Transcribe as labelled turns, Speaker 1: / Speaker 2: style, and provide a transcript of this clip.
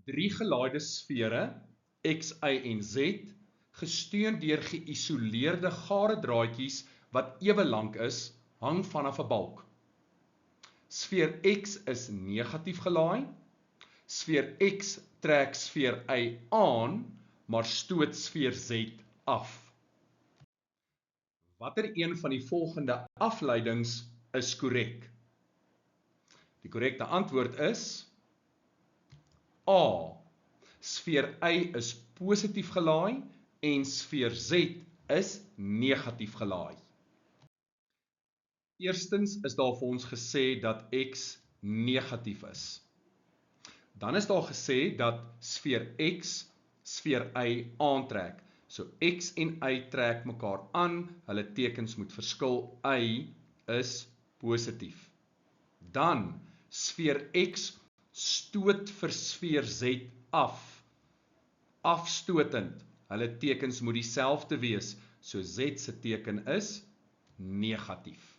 Speaker 1: Drie gelaaide sfere, X, Y en Z, gesteun deur geïsoleerde gare draadjies wat ewe lank is, hang vanaf 'n balk. Sfeer X is negatief gelaai. Sfeer X trek sfeer Y aan, maar stoot sfeer Z af. Watter een van die volgende afleidings is korrek? Die korrekte antwoord is A. Sfeer Y is positief gelaai en sfeer Z is negatief gelaai. Eerstens is daar vir ons gesê dat X negatief is. Dan is daar gesê dat sfeer X sfeer Y aantrek. So X en Y trek mekaar aan, hulle tekens moet verskil, Y is positief. Dan sfeer X stoot vir sfeer Z af, afstotend, hulle tekens moet dieselfde wees, so Z se teken is negatief.